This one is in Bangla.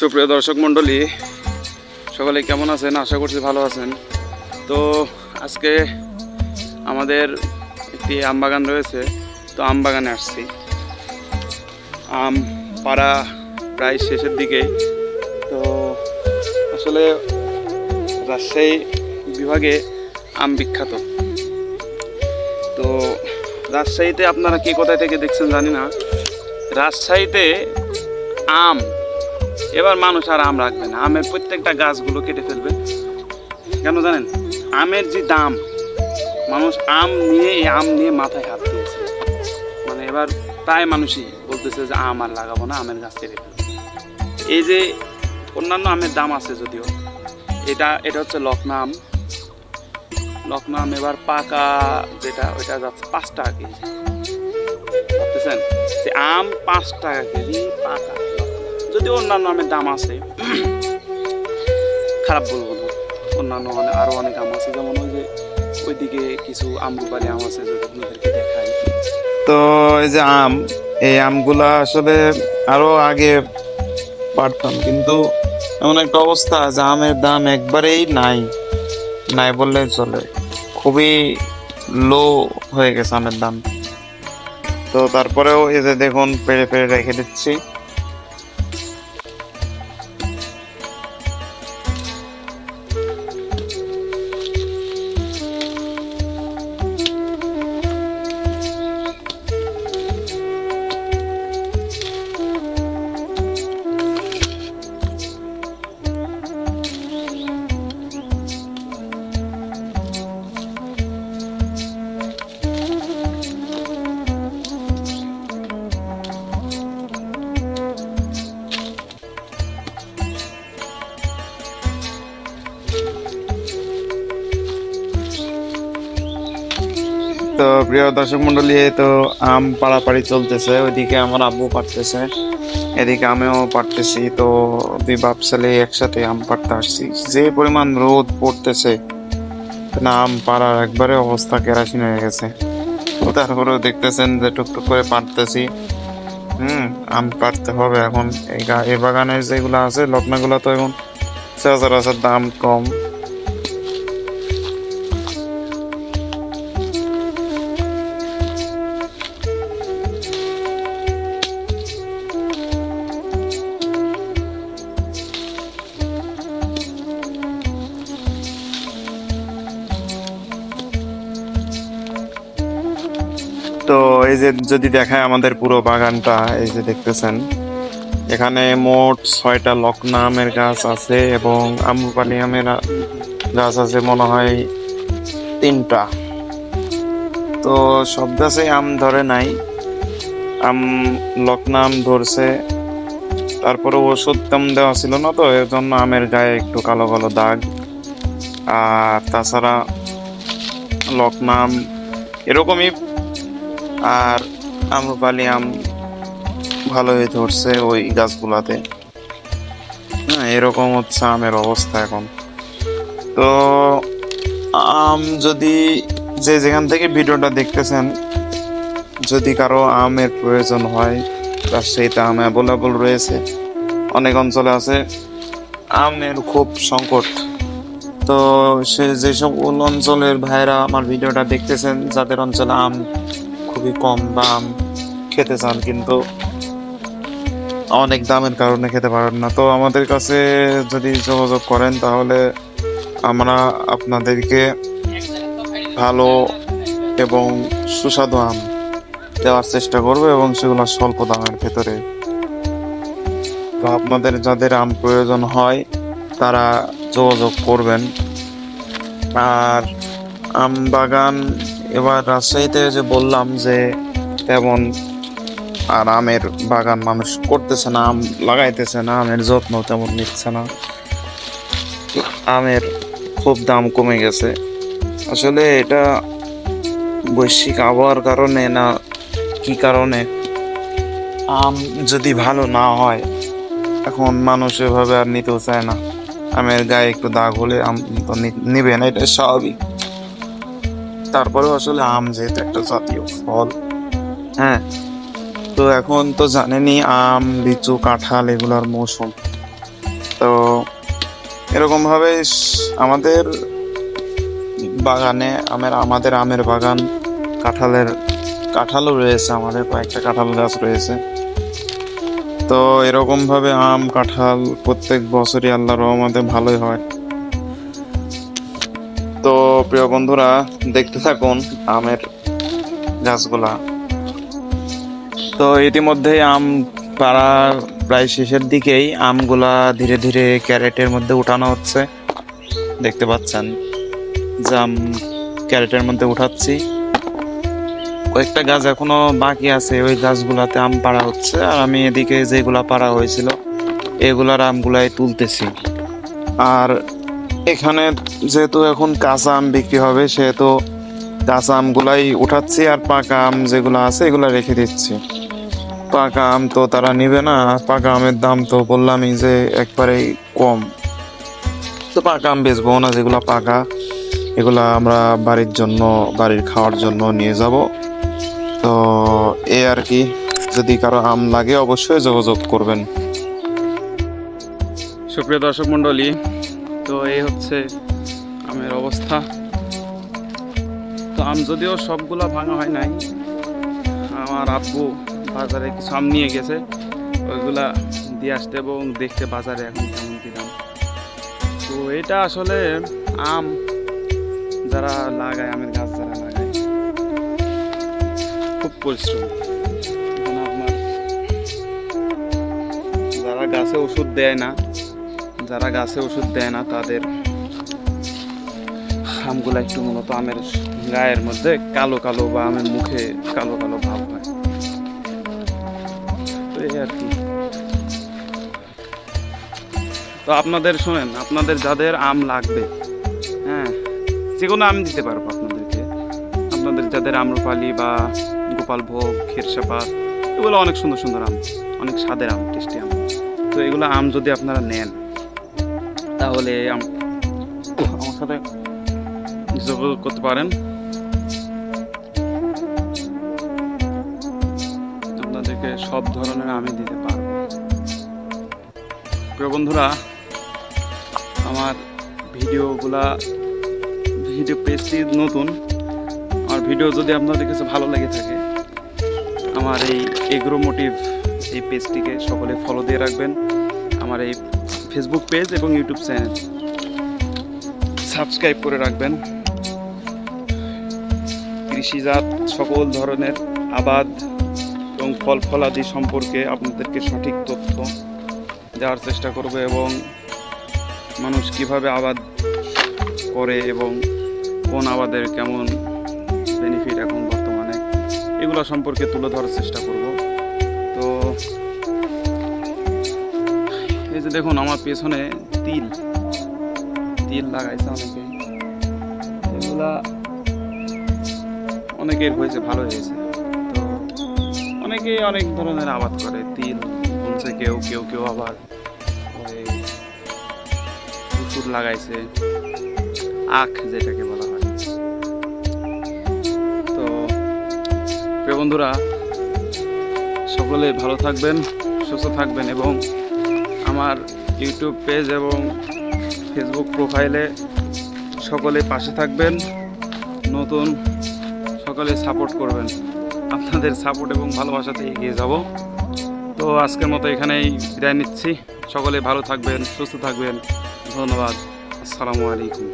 সুপ্রিয় দর্শক মণ্ডলী, সকলে কেমন আছেন? আশা করছি ভালো আছেন। তো আজকে আমাদের একটি আম বাগান রয়েছে, তো আম বাগানে আসছি। আম পাড়া প্রায় শেষের দিকে। তো আসলে রাজশাহী বিভাগে আম বিখ্যাত। তো রাজশাহীতে আপনারা কি কোথায় থেকে দেখছেন জানি না, রাজশাহীতে আম এবার মানুষ আর আম রাখবে না, আমের প্রত্যেকটা গাছগুলো কেটে ফেলবে। কেন জানেন? আমের যে দাম, মানুষ আম নিয়ে মাথায় হাত দিয়েছে। মানে এবার প্রায় মানুষই বলতেছে যে আম আর লাগাবো না, আমের গাছ কেটে ফেলবে। এই যে অন্যান্য আমের দাম আছে যদিও, এটা হচ্ছে লকনা আম। লকনা আম এবার পাকা যেটা, ওইটা যাচ্ছে 5 টাকা কেজি। ভাবতেছেন যে আম 5 টাকা কেজি পাকা, যদি অন্যান্য আমের দাম আছে, খারাপ বলবো না। অন্যান্য আরও অনেক আম আছে, যেমন ওই যে ওইদিকে কিছু আমরুপালি আম আছে, যদি আপনাদেরকে দেখাই। তো এই যে এই আমগুলা আসলে আরো আগে পারতাম, কিন্তু এমন একটা অবস্থা যে আমের দাম একবারেই নাই বললেই চলে। খুবই লো হয়ে গেছে আমের দাম। তো তারপরেও এই যে দেখুন, পেড়ে পেড়ে রেখে দিচ্ছি। তো প্রিয় দর্শক মন্ডলী, তো আম পাড়াপাড়ি চলতেছে। ওইদিকে আমার আব্বু পাড়তেছে, এদিকে আমিও পাড়তেছি। তো দুই বাপ ছেলে একসাথে আম পাড়তে আসছি। যে পরিমাণ রোদ পড়তেছে না, আম পাড়ার একবারে অবস্থা কেরাসিন হয়ে গেছে। তারপরেও দেখতেছেন যে টুকটুক করে পাড়তেছি। আম পাড়তে হবে এখন। এই বাগানের যেগুলো আছে লগ্নগুলো, তো এখন সচরাচর দাম কম। তো এই যে যদি দেখায় আমাদের পুরো বাগানটা, এই যে দেখতেছেন, এখানে মোট 6টা লকনা আমের গাছ আছে এবং আম্রপালি আমের গাছ আছে মনে হয় 3টা। তো সব গাছে আম ধরে নাই, লকনা আম ধরছে। তারপরে ওষুধ তেমন দেওয়া ছিল না, তো এর জন্য আমের গায়ে একটু কালো কালো দাগ। আর তাছাড়া লকনা আম এরকমই। আর আম্রপালি আম ভালোই ধরছে ওই গাছগুলাতে। হ্যাঁ, এরকম হচ্ছে আমের অবস্থা এখন। তো আম যদি যেখান থেকে ভিডিওটা দেখতেছেন, যদি কারো আমের প্রয়োজন হয়, রাজশাহীতে আম অ্যাভেলেবল রয়েছে। অনেক অঞ্চলে আছে আমের খুব সংকট। তো যেসব অঞ্চলের ভাইরা আমার ভিডিওটা দেখতেছেন, যাদের অঞ্চলে আম খুবই কম বা আম খেতে চান কিন্তু অনেক দামের কারণে খেতে পারেন না, তো আমাদের কাছে যদি যোগাযোগ করেন, তাহলে আমরা আপনাদেরকে ভালো এবং সুস্বাদু আম দেওয়ার চেষ্টা করবো, এবং সেগুলো স্বল্প দামের ভেতরে। তো আপনাদের যাদের আম প্রয়োজন হয়, তারা যোগাযোগ করবেন। আর আম বাগান এবার রাজশাহীতে যে বললাম যে তেমন আর আমের বাগান মানুষ করতেছে না, আম লাগাইতেছে না, আমের যত্ন তেমন নিচ্ছে না। আমের খুব দাম কমে গেছে। আসলে এটা বৈশ্বিক আবহাওয়ার কারণে না কি কারণে, আম যদি ভালো না হয়, এখন মানুষ এভাবে আর নিতেও চায় না। আমের গায়ে একটু দাগ হলে আম তো নিবে না, এটা স্বাভাবিক। তারপরেও আসলে আম যেহেতু একটা জাতীয় ফল, হ্যাঁ, তো এখন তো জানেনই আম, লিচু, কাঁঠাল এগুলোর মৌসুম। তো এরকমভাবে আমাদের বাগানে আমাদের আমের বাগান, কাঁঠালও রয়েছে, আমাদের কয়েকটা কাঁঠাল গাছ রয়েছে। তো এরকমভাবে আম কাঁঠাল প্রত্যেক বছরই আল্লাহর রহমতে ভালোই হয়। তো প্রিয় বন্ধুরা, দেখতে থাকুন আমের গাছগুলা। তো ইতিমধ্যেই আম পাড়া প্রায় শেষের দিকেই আমগুলা ধীরে ধীরে ক্যারেটের মধ্যে উঠানো হচ্ছে। দেখতে পাচ্ছেন যে আম ক্যারেটের মধ্যে উঠাচ্ছি। কয়েকটা গাছ এখনো বাকি আছে, ওই গাছগুলাতে আম পাড়া হচ্ছে, আর আমি এদিকে যেগুলা পাড়া হয়েছিল এগুলার আমগুলাই তুলতেছি। আর এখানে যেহেতু এখন কাঁচা আম বিক্রি হবে, সেহেতু কাঁচা আমগুলাই উঠাচ্ছি, আর পাকা আম যেগুলো আছে এগুলো রেখে দিচ্ছি। পাকা আম তো তারা নিবে না, পাকা আমের দাম তো বললামই যে একবারেই কম। তো পাকা আম বেচবো না, যেগুলো পাকা এগুলা আমরা বাড়ির খাওয়ার জন্য নিয়ে যাব। তো এই আর কি, যদি কারো আম লাগে অবশ্যই যোগাযোগ করবেন। সুপ্রিয় দর্শক মণ্ডলী, তো এই হচ্ছে আমের অবস্থা। তো আম যদিও সবগুলা ভাঙা হয় নাই, আমার আব্বু বাজারে কিছু আম নিয়ে গেছে, ওইগুলা দিয়ে আসতে এবং দেখতে বাজারে এখন কেমন কি দাম। তো এটা আসলে আম যারা লাগায়, আমের গাছ যারা লাগায়, খুব পরিশ্রম। আপনার যারা গাছে ওষুধ দেয় না তাদের আমগুলা একটু মূলত আমের গায়ের মধ্যে কালো কালো বা আমের মুখে কালো কালো ভাব হয়। তো এই আর কি। তো আপনাদের শোনেন, আপনাদের যাদের আম লাগবে, হ্যাঁ, যে কোনো আম দিতে পারবো আপনাদেরকে। আপনাদের যাদের আম্রপালি বা গোপালভোগ, ক্ষীরসাপাত, এগুলো অনেক সুন্দর সুন্দর আম, অনেক স্বাদের আম, টেস্টি আম। তো এগুলো আম যদি আপনারা নেন, তাহলে আমার সাথে যোগাযোগ করতে পারেন। আপনাদেরকে সব ধরনের আমই দিতে পারবো। প্রিয় বন্ধুরা, আমার ভিডিও পেজটি নতুন। আমার ভিডিও যদি আপনাদের কাছে ভালো লেগে থাকে, আমার এই এগ্রো মোটিভ এই পেজটিকে সকলে ফলো দিয়ে রাখবেন। আমার এই ফেসবুক পেজ এবং ইউটিউব চ্যানেল সাবস্ক্রাইব করে রাখবেন। কৃষিজাত সকল ধরনের আবাদ এবং ফলাদি সম্পর্কে আপনাদেরকে সঠিক তথ্য দেওয়ার চেষ্টা করব, এবং মানুষ কিভাবে আবাদ করে এবং কোন আবাদের কেমন বেনিফিট এখন বর্তমানে, এগুলো সম্পর্কে তুলে ধরার চেষ্টা করব। তো এই যে দেখুন, আমার পেছনে তিল লাগাইছে অনেকে, এগুলা অনেকের হয়েছে, ভালো হয়েছে। তো অনেকেই অনেক ধরনের আবাদ করে, তিল বুনছে কেউ আবার কুকুর লাগাইছে, আখ যেটাকে বলা হয়। তো প্রিয় বন্ধুরা, সকলে ভালো থাকবেন, সুস্থ থাকবেন, এবং আমার ইউটিউব পেজ এবং ফেসবুক প্রোফাইলে সকলে পাশে থাকবেন। নতুন সকলে সাপোর্ট করবেন। আপনাদের সাপোর্ট এবং ভালোবাসাতে এগিয়ে যাব। তো আজকের মতো এখানেই বিদায় নিচ্ছি। সকলে ভালো থাকবেন, সুস্থ থাকবেন। ধন্যবাদ। আসসালামু আলাইকুম।